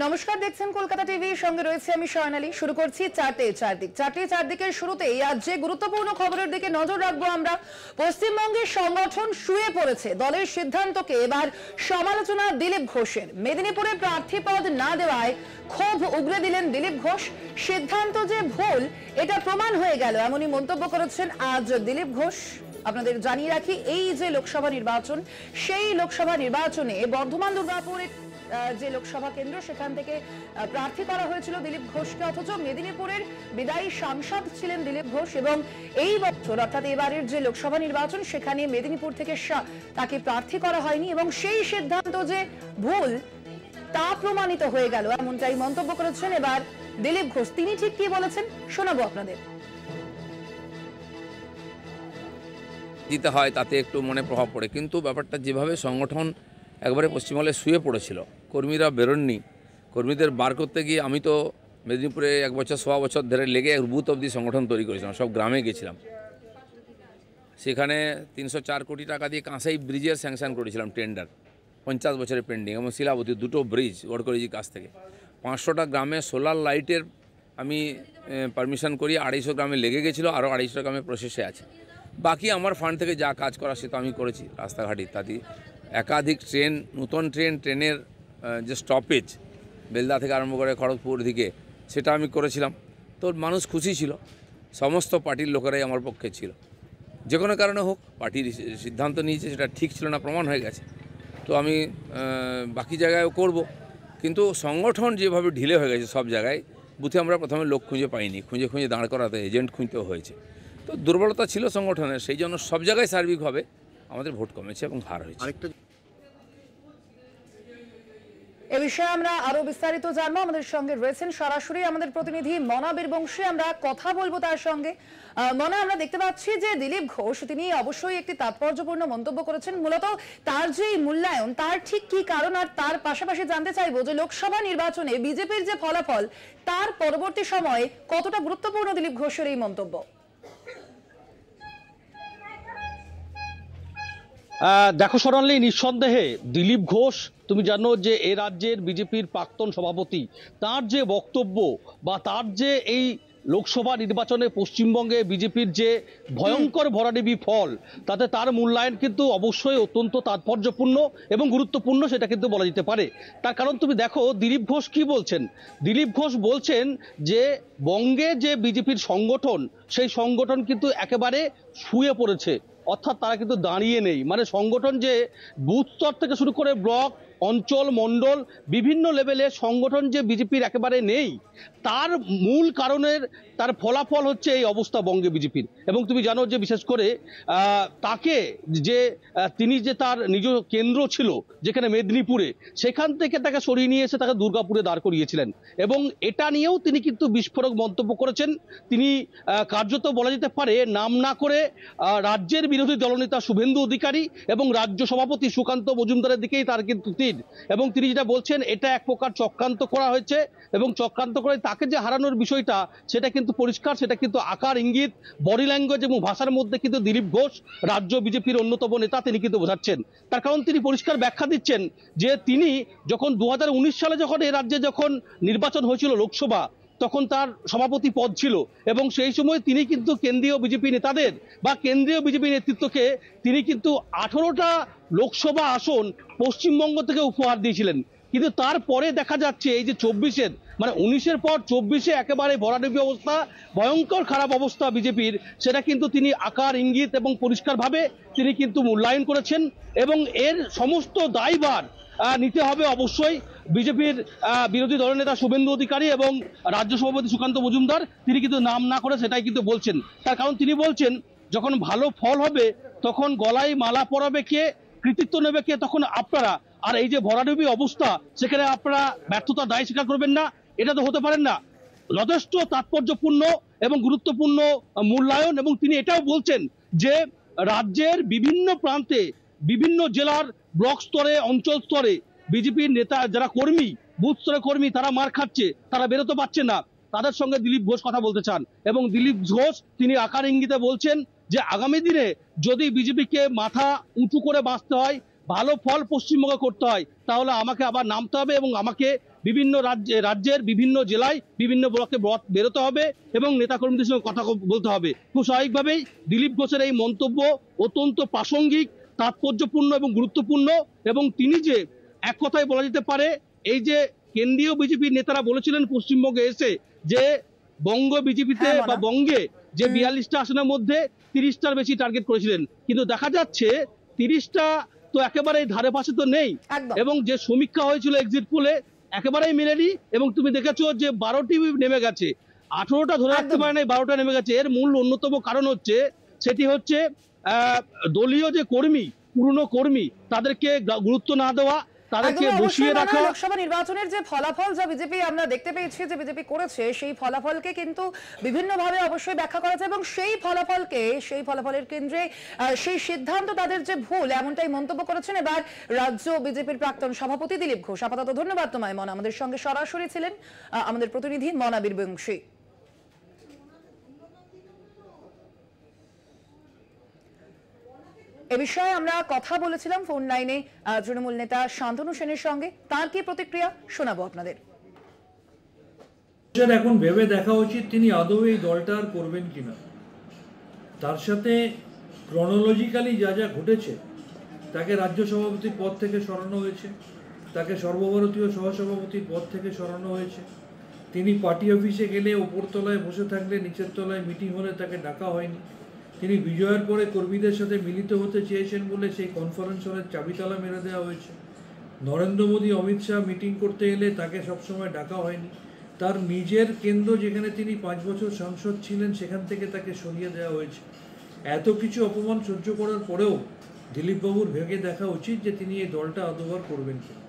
নমস্কার, দেখছেন কলকাতা টিভি, সঙ্গে রয়েছে আমি স্বর্ণালী। শুরু করছি চারটে চারদিকের শুরুতেই আজ যে গুরুত্বপূর্ণ খবরের দিকে নজর রাখবো আমরা। পশ্চিমবঙ্গের সংগঠন শুয়ে পড়েছে। দলের সিদ্ধান্তকে এবার সমালোচনা দিলীপ ঘোষের। মেদিনীপুরে প্রার্থী পদ না দেওয়ায় ক্ষোভ উগরে দিলেন দিলীপ ঘোষ। সিদ্ধান্ত যে ভুল এটা প্রমাণ হয়ে গেল, এমনই মন্তব্য করেছেন আজ দিলীপ ঘোষ। আপনাদের জানিয়ে রাখি, এই যে লোকসভা নির্বাচন, সেই লোকসভা নির্বাচনে বর্ধমান দুর্গাপুরে যে লোকসভা কেন্দ্র, সেখান থেকে প্রার্থী করা হয়েছিল দিলীপ ঘোষকে, অথচ মেদিনীপুরের বিদায়ী সাংসদ ছিলেন দিলীপ ঘোষ। এবং এই বছর অর্থাৎ এবারের যে লোকসভা নির্বাচন, সেখানে মেদিনীপুর থেকে তাকে প্রার্থী করা হয়নি এবং সেই সিদ্ধান্ত যে ভুল তা প্রমাণিত হয়ে গেল, এমনটাই মন্তব্য করেছেন এবার দিলীপ ঘোষ। তিনি ঠিক কি বলেছেন শোনাবো আপনাদের। দিতে হয় তাতে একটু মনে প্রভাব পড়ে, কিন্তু ব্যাপারটা যেভাবে সংগঠন একবারে পশ্চিমবঙ্গে শুয়ে পড়েছিল, কর্মীরা বেরোননি, কর্মীদের বার করতে গিয়ে আমি তো মেদিনীপুরে 1 বছর 1.25 বছর ধরে লেগে বুথ অবধি সংগঠন তৈরি করেছিলাম, সব গ্রামে গেছিলাম। সেখানে 304 কোটি টাকা দিয়ে কাঁসাই ব্রিজের স্যাংশন করেছিলাম, টেন্ডার 50 বছরের পেন্ডিং, এবং শিলাবতী 2টো ব্রিজ গডকরিজির কাছ থেকে। 500টা গ্রামে সোলার লাইটের আমি পারমিশন করি, 250 গ্রামে লেগে গেছিলো, আরও 250 গ্রামে প্রসেসে আছে। বাকি আমার ফান্ড থেকে যা কাজ করা সে তো আমি করেছি। রাস্তাঘাট ইত্যাদি, একাধিক ট্রেন, নতুন ট্রেনের যে স্টপেজ বেলদা থেকে আরম্ভ করে খড়গপুর দিকে, সেটা আমি করেছিলাম। তো মানুষ খুশি ছিল, সমস্ত পার্টির লোকেরাই আমার পক্ষে ছিল। যে কোনো কারণে হোক, পার্টির সিদ্ধান্ত নিয়েছে সেটা ঠিক ছিল না, প্রমাণ হয়ে গেছে। তো আমি বাকি জায়গায়ও করব, কিন্তু সংগঠন যেভাবে ঢিলে হয়ে গেছে সব জায়গায়, বুথে আমরা প্রথমে লোক খুঁজে পাইনি, খুঁজে দাঁড় করাতে এজেন্ট খুঁজতেও হয়েছে। তো দুর্বলতা ছিল সংগঠনের, সেই জন্য সব জায়গায় সার্বিকভাবে আমাদের ভোট কমেছে এবং হার হয়েছে। এ বিষয়ে আমরা আরো বিস্তারিত জানবো। আমাদের সঙ্গে রয়েছেন সরাসরি আমাদের প্রতিনিধি মনা বীরবংশী, আমরা কথা বলবো তার সঙ্গে। মনা, আমরা দেখতে পাচ্ছি যে দিলীপ ঘোষ তিনি অবশ্যই একটি তাৎপর্যপূর্ণ মন্তব্য করেছেন। মূলত তার যে মূল্যায়ন, তার ঠিক কি কারণ, আর তার পাশাপাশি জানতে চাইবো যে লোকসভা নির্বাচনে বিজেপির যে ফলাফল, তার পরবর্তী সময়ে কতটা গুরুত্বপূর্ণ দিলীপ ঘোষের এই মন্তব্য। দেখো স্বর্ণালী, নিঃসন্দেহে দিলীপ ঘোষ, তুমি জানো যে এ রাজ্যের বিজেপির প্রাক্তন সভাপতি, তার যে বক্তব্য বা তার যে এই লোকসভা নির্বাচনে পশ্চিমবঙ্গে বিজেপির যে ভয়ঙ্কর ভরাডুবি ফল, তাতে তার মূল্যায়ন কিন্তু অবশ্যই অত্যন্ত তাৎপর্যপূর্ণ এবং গুরুত্বপূর্ণ, সেটা কিন্তু বলা যেতে পারে। তার কারণ তুমি দেখো দিলীপ ঘোষ কি বলছেন। দিলীপ ঘোষ বলছেন যে বঙ্গে যে বিজেপির সংগঠন, সেই সংগঠন কিন্তু একেবারে শুয়ে পড়েছে, অর্থাৎ তারা কিন্তু দাঁড়িয়ে নেই। মানে সংগঠন যে বুথ স্তর থেকে শুরু করে ব্লক, অঞ্চল, মণ্ডল, বিভিন্ন লেভেলে সংগঠন যে বিজেপির একেবারে নেই, তার মূল কারণের তার ফলাফল হচ্ছে এই অবস্থা বঙ্গে বিজেপির। এবং তুমি জানো যে বিশেষ করে তাকে যে তিনি যে তার নিজ কেন্দ্র ছিল যেখানে মেদিনীপুরে, সেখান থেকে তাকে সরিয়ে নিয়ে এসে তাকে দুর্গাপুরে দাঁড় করিয়েছিলেন, এবং এটা নিয়েও তিনি কিন্তু বিস্ফোরক মন্তব্য করেছেন। তিনি কার্যত বলা যেতে পারে নাম না করে রাজ্যের বিরোধী দলনেতা শুভেন্দু অধিকারী এবং রাজ্য সভাপতি সুকান্ত মজুমদারের দিকেই তার কিন্তু তীর। এবং তিনি যেটা বলছেন, এটা এক প্রকার চক্রান্ত করা হয়েছে, এবং চক্রান্ত করে তাকে যে হারানোর বিষয়টা সেটা কিন্তু পরিষ্কার, সেটা কিন্তু আকার, ইঙ্গিত, বডি ল্যাঙ্গুয়েজ এবং ভাষার মধ্যে কিন্তু দিলীপ ঘোষ রাজ্য বিজেপির অন্যতম নেতা, তিনি কিন্তু বোঝাচ্ছেন। তার কারণ তিনি পরিষ্কার ব্যাখ্যা দিচ্ছেন যে তিনি যখন 2019 সালে যখন এ রাজ্যে যখন নির্বাচন হয়েছিল লোকসভা, তখন তার সভাপতি পদ ছিল, এবং সেই সময় তিনি কিন্তু কেন্দ্রীয় বিজেপি নেতাদের বা কেন্দ্রীয় বিজেপি নেতৃত্বকে তিনি কিন্তু 18টা লোকসভা আসন পশ্চিমবঙ্গ থেকে উপহার দিয়েছিলেন। কিন্তু তারপরে দেখা যাচ্ছে এই যে 24-এর, মানে 19-এর পর 24-এ একেবারে ভরাডুবি অবস্থা, ভয়ঙ্কর খারাপ অবস্থা বিজেপির, সেটা কিন্তু তিনি আকার, ইঙ্গিত এবং পরিষ্কারভাবে তিনি কিন্তু মূল্যায়ন করেছেন। এবং এর সমস্ত দায়ভার নিতে হবে অবশ্যই বিজেপির বিরোধী দলনেতা শুভেন্দু অধিকারী এবং রাজ্য সভাপতি সুকান্ত মজুমদার। তিনি কিন্তু নাম না করে সেটাই কিন্তু বলছেন। তার কারণ তিনি বলছেন, যখন ভালো ফল হবে তখন গলায় মালা পরাবে কে, কৃতিত্ব নেবে কে, তখন আপনারা। আর এই যে ভরাডুবি অবস্থা, সেখানে আপনারা ব্যর্থতা দায় স্বীকার করবেন না, এটা তো হতে পারেন না। যথেষ্ট তাৎপর্যপূর্ণ এবং গুরুত্বপূর্ণ মূল্যায়ন। এবং তিনি এটাও বলছেন যে রাজ্যের বিভিন্ন প্রান্তে, বিভিন্ন জেলার ব্লক স্তরে, অঞ্চল স্তরে বিজেপির নেতা যারা কর্মী, বুথ স্তরে কর্মী, তারা মার খাচ্ছে, তারা বেরোতে পারছে না, তাদের সঙ্গে দিলীপ ঘোষ কথা বলতে চান। এবং দিলীপ ঘোষ তিনি আকার ইঙ্গিতে বলছেন যে আগামী দিনে যদি বিজেপিকে মাথা উঁচু করে বাঁচতে হয়, ভালো ফল পশ্চিমবঙ্গে করতে হয়, তাহলে আমাকে আবার নামতে হবে এবং আমাকে বিভিন্ন রাজ্যের বিভিন্ন জেলায় বিভিন্ন ব্লকে বেরোতে হবে এবং নেতাকর্মীদের সঙ্গে কথা বলতে হবে। খুব স্বাভাবিকভাবেই দিলীপ ঘোষের এই মন্তব্য অত্যন্ত প্রাসঙ্গিক, তাৎপর্যপূর্ণ এবং গুরুত্বপূর্ণ। এবং তিনি যে এক কথায় বলা যেতে পারে, এই যে কেন্দ্রীয় বিজেপির নেতারা বলেছিলেন পশ্চিমবঙ্গে এসে যে বঙ্গ বিজেপিতে হ্যাঁ, বা মনা। বঙ্গে যে 42টা আসনের মধ্যে 30টার বেশি টার্গেট করেছিলেন, কিন্তু দেখা যাচ্ছে 30টা তো একেবারেই ধারে পাশে তো নেই। একদম। এবং যে সমীক্ষা হয়েছিল এক্সিট পোলে একেবারেই মেলেনি। এবং তুমি দেখেছো যে 12টি নেমে গেছে, 18টা ধরে রাখতে একদম। পারে নাই, 12টা নেমে গেছে। এর মূল অন্যতম কারণ হচ্ছে, সেটি হচ্ছে দলীয় যে কর্মী, পুরনো কর্মী, তাদেরকে গুরুত্ব না দেওয়া, তাদেরকে একদমই বসিয়ে অবশ্যই রাখা। মানা, লোকসভা নির্বাচনের যে ফলাফল যা বিজেপি আমরা দেখতে পেয়েছি যে বিজেপি করেছে, সেই ফলাফলকে কিন্তু বিভিন্নভাবে অবশ্যই ব্যাখ্যা করা যায় এবং সেই ফলাফলের কেন্দ্রে সেই সিদ্ধান্ত তাদের যে ভুল, এমনটাই মন্তব্য করেছেন এবার রাজ্য বিজেপির প্রাক্তন সভাপতি দিলীপ ঘোষ। আপাতত ধন্যবাদ তোমায় মনা, আমাদের সঙ্গে সরাসরি ছিলেন আমাদের প্রতিনিধি মনা বীরবংশী। এ বিষয়ে আমরা কথা বলেছিলাম ফোন লাইনে তৃণমূল নেতা শান্তনু সেনের সঙ্গে। তার কি প্রতিক্রিয়া শোনাবো আপনাদের। এখন ভেবে দেখা উচিত তিনি আদৌ এই দলটা আর করবেন কিনা। তার সাথে ক্রনোলজিক্যালি যা যা ঘটেছে, তাকে রাজ্য সভাপতির পদ থেকে সরানো হয়েছে, তাকে সর্বভারতীয় সহসভাপতির পদ থেকে সরানো হয়েছে। তিনি পার্টি অফিসে গেলে ওপরতলায় বসে থাকলে নিচের তলায় মিটিং হলে তাকে ডাকা হয়নি। তিনি বিজয়ের পরে কর্মীদের সাথে মিলিত হতে চেয়েছেন বলে সেই কনফারেন্স হলের চাবিতালা মেরে দেওয়া হয়েছে। নরেন্দ্র মোদী, অমিত শাহ মিটিং করতে এলে তাকে সবসময় ডাকা হয়নি। তার নিজের কেন্দ্র যেখানে তিনি 5 বছর সাংসদ ছিলেন, সেখান থেকে তাকে সরিয়ে দেওয়া হয়েছে। এত কিছু অপমান সহ্য করার পরেও দিলীপবাবুর ভেবে দেখা উচিত যে তিনি এই দলটা আদৌ আর করবেন কিনা।